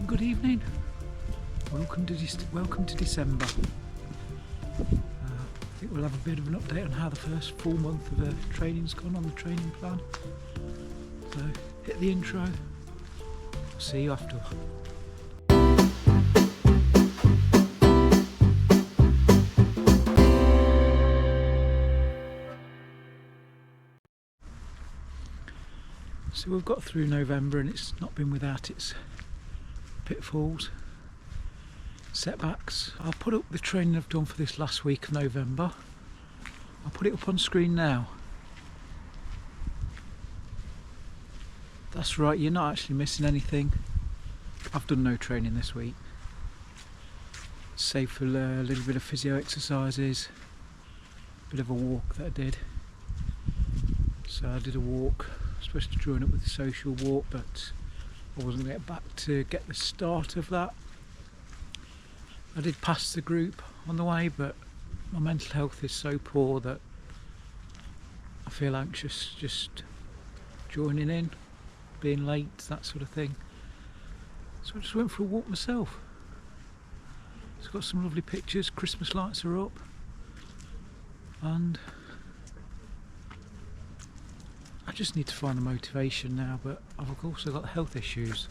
Good evening. Welcome to December. I think we'll have a bit of an update on how the first full month of training's gone on the training plan. So hit the intro. I'll see you after. So we've got through November and it's not been without its pitfalls, setbacks. I'll put up the training I've done for this last week of November. I'll put it up on screen now. That's right, you're not actually missing anything. I've done no training this week, save for a little bit of physio exercises, a bit of a walk that I did. So I did a walk, I was supposed to join up with the social walk, but I wasn't going to get back to get the start of that. I did pass the group on the way, but my mental health is so poor that I feel anxious just joining in, being late, that sort of thing. So I just went for a walk myself. It's got some lovely pictures, Christmas lights are up, and I just need to find the motivation now, but I've also got health issues.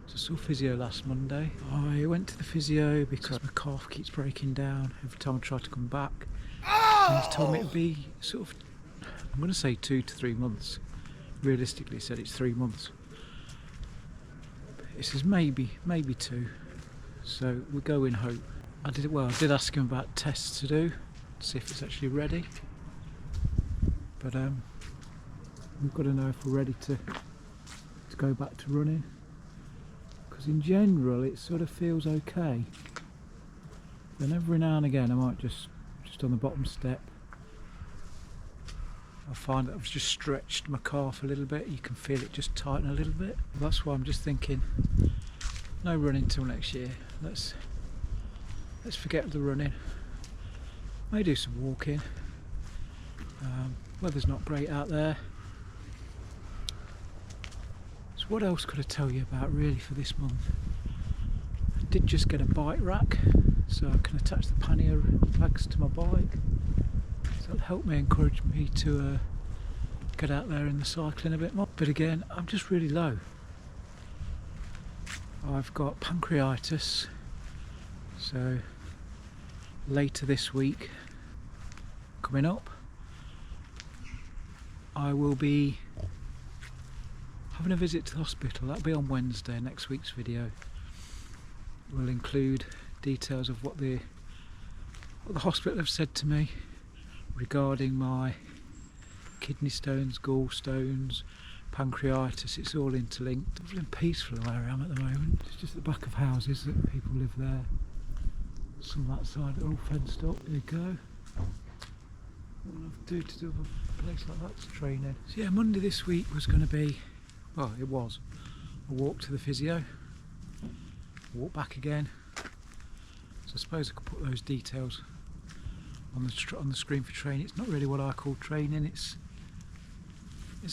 So I saw physio last Monday. I went to the physio because my calf keeps breaking down every time I try to come back. And he's told me it'll be sort of, I'm going to say 2 to 3 months. Realistically he said it's 3 months. It says maybe 2. So we'll go in hope. I did ask him about tests to do, to see if it's actually ready. But we've got to know if we're ready to go back to running, because in general it sort of feels okay. Then every now and again I might just on the bottom step I find that I've just stretched my calf a little bit. You can feel it just tighten a little bit. That's why I'm just thinking no running till next year. Let's forget the running. May do some walking. Weather's not great out there. So what else could I tell you about really for this month? I did just get a bike rack, so I can attach the pannier legs to my bike. So it'll help me, encourage me to get out there in the cycling a bit more. But again, I'm just really low. I've got pancreatitis, so later this week coming up I will be having a visit to the hospital. That'll be on Wednesday. Next week's video will include details of what the hospital have said to me regarding my kidney stones, gallstones, pancreatitis. It's all interlinked. Lovely and peaceful where I am at the moment. It's just at the back of houses that people live there. Some of that side are all fenced up. There you go. What I'll have to do with a place like that's training. So yeah, Monday this week was going to be, well, it was a walk to the physio, walk back again. So I suppose I could put those details on the screen for training. It's not really what I call training. It's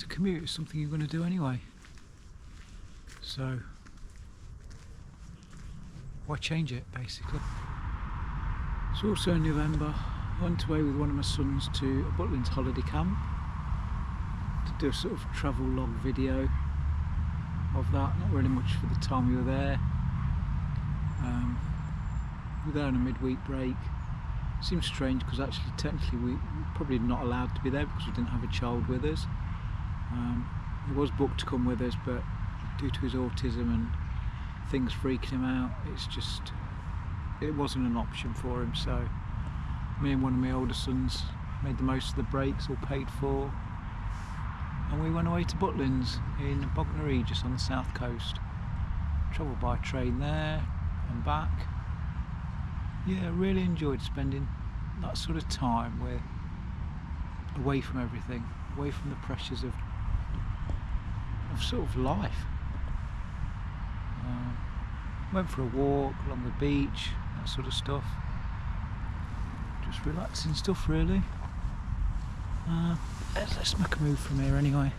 a commute. It's something you're going to do anyway. So why change it, basically? It's also in November. I went away with one of my sons to a Butlins holiday camp to do a sort of travel log video of that. Not really much for the time we were there. We were there on a midweek break. Seems strange because actually technically we probably not allowed to be there because we didn't have a child with us. He was booked to come with us, but due to his autism and things freaking him out, it wasn't an option for him. So me and one of my older sons made the most of the breaks, all paid for, and we went away to Butlins in Bognor Regis on the south coast. Travelled by train there and back. Yeah, really enjoyed spending that sort of time away from everything, away from the pressures of sort of life. Went for a walk along the beach, that sort of stuff. Just relaxing stuff really. Let's make a move from here anyway.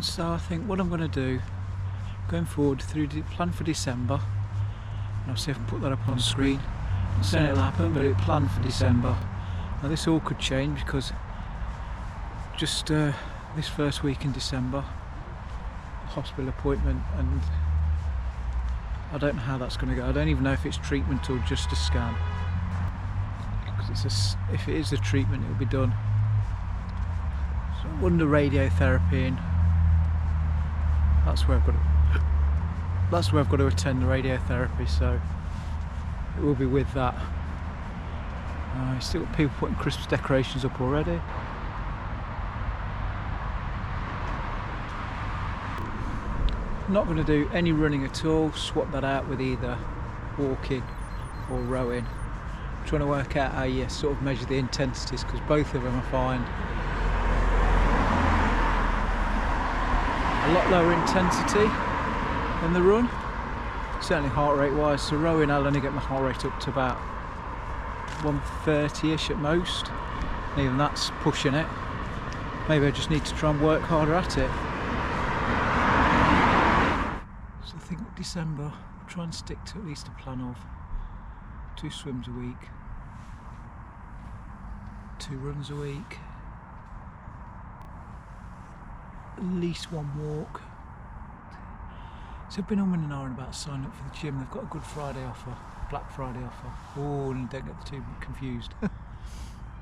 So I think what I'm going to do, going forward through plan for December, and I'll see if I can put that up on screen. I'm not saying it'll happen, but it's planned for December. Now this all could change because just this first week in December, hospital appointment, and I don't know how that's going to go. I don't even know if it's treatment or just a scan. Because if it is a treatment, it'll be done. So under radiotherapy, and that's where I've got to attend the radiotherapy. So it will be with that. Still got people putting Christmas decorations up already. I'm not going to do any running at all. Swap that out with either walking or rowing. I'm trying to work out how you sort of measure the intensities, because both of them I find a lot lower intensity than the run, certainly heart rate wise. So rowing, I'll only get my heart rate up to about 130ish at most, and even that's pushing it. Maybe I just need to try and work harder at it. So I think December I'll try and stick to at least a plan of 2 swims a week, 2 runs a week, at least 1 walk. So I've been on an hour and about signing up for the gym. They've got a Good Friday offer, Black Friday offer. Oh, and don't get the two confused,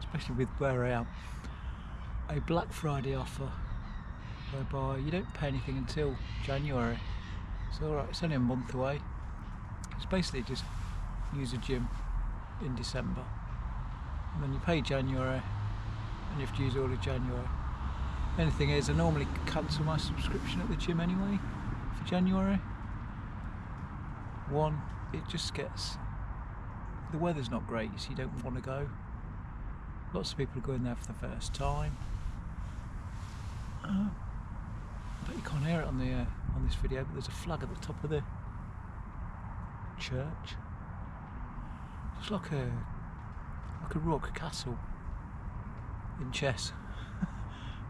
especially with where I am. A Black Friday offer whereby you don't pay anything until January. So alright, it's only a month away. It's basically just use a gym in December, and then you pay January and you have to use all of January. The only thing is, I normally cancel my subscription at the gym anyway for January. One, it just gets, the weather's not great, so you don't want to go. Lots of people are going there for the first time. But you can't hear it on the on this video, but there's a flag at the top of the church. It's like a rook castle in chess.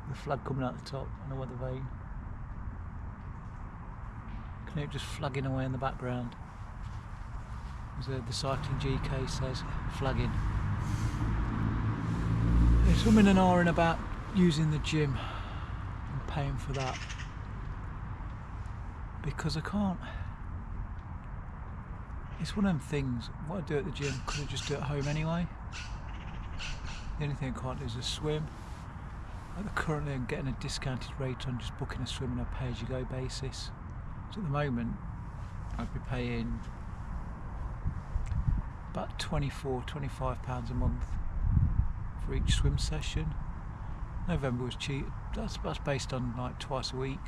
The flag coming out the top on a weather vane. Can you hear it just flagging away in the background? As the cycling GK says, flagging. So I'm in an hour and about using the gym and paying for that, because I can't. It's one of them things, what I do at the gym, could I just do at home anyway? The only thing I can't do is a swim. Currently I'm getting a discounted rate on just booking a swim on a pay-as-you-go basis. So at the moment I'd be paying about £24–25 a month for each swim session. November was cheap, that's based on like twice a week.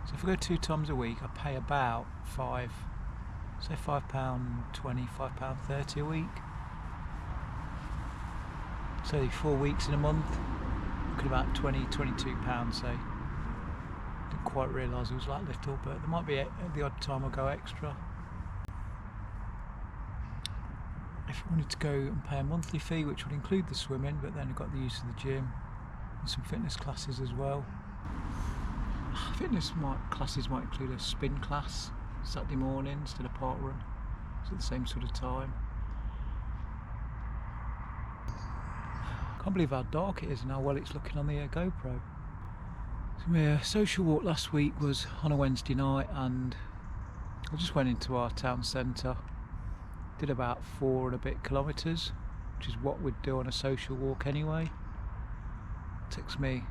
So if I go 2 times a week, I pay about £5.20, £5.30 a week. So 4 weeks in a month, looking about £22, so didn't quite realise it was that little, but there might be the odd time I'll go extra. If I wanted to go and pay a monthly fee, which would include the swimming, but then I've got the use of the gym and some fitness classes as well. Fitness classes might include a spin class Saturday morning instead of park run, so at the same sort of time. Can't believe how dark it is and how well it's looking on the GoPro. So my social walk last week was on a Wednesday night, and I just went into our town centre, did about 4 and a bit kilometres, which is what we'd do on a social walk anyway. It takes me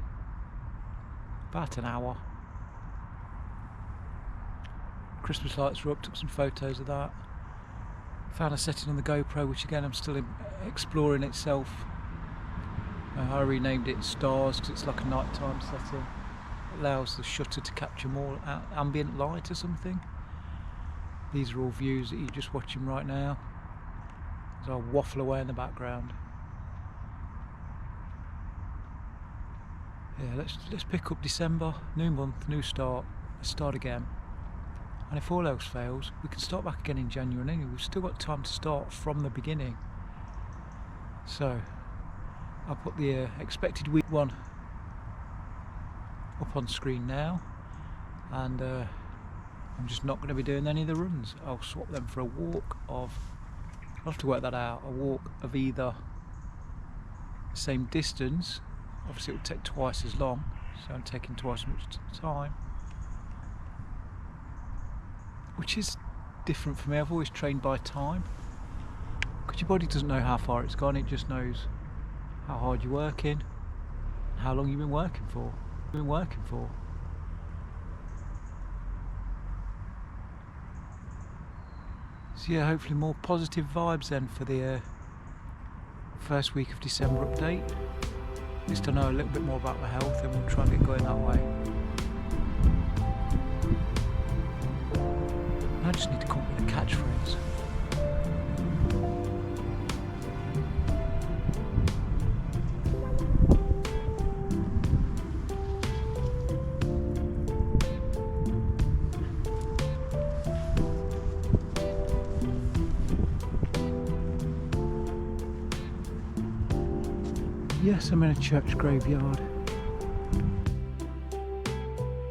about an hour. Christmas lights were up, took some photos of that. Found a setting on the GoPro, which again I'm still exploring itself. I renamed it Stars because it's like a nighttime setting. It allows the shutter to capture more ambient light or something. These are all views that you're just watching right now, as I'll waffle away in the background. Yeah, let's pick up December, new month, new start. Let's start again. And if all else fails, we can start back again in January anyway. We've still got time to start from the beginning. So I'll put the expected week 1 up on screen now. and I'm just not going to be doing any of the runs. I'll swap them for a walk of, I'll have to work that out, a walk of either the same distance, obviously it will take twice as long, so I'm taking twice as much time, which is different for me. I've always trained by time, because your body doesn't know how far it's gone, it just knows how hard you're working, and how long you've been working for. So yeah, hopefully more positive vibes then for the first week of December update. At least I know a little bit more about my health, and we'll try and get going that way. I just need to come up with a catchphrase. Yes, I'm in a church graveyard.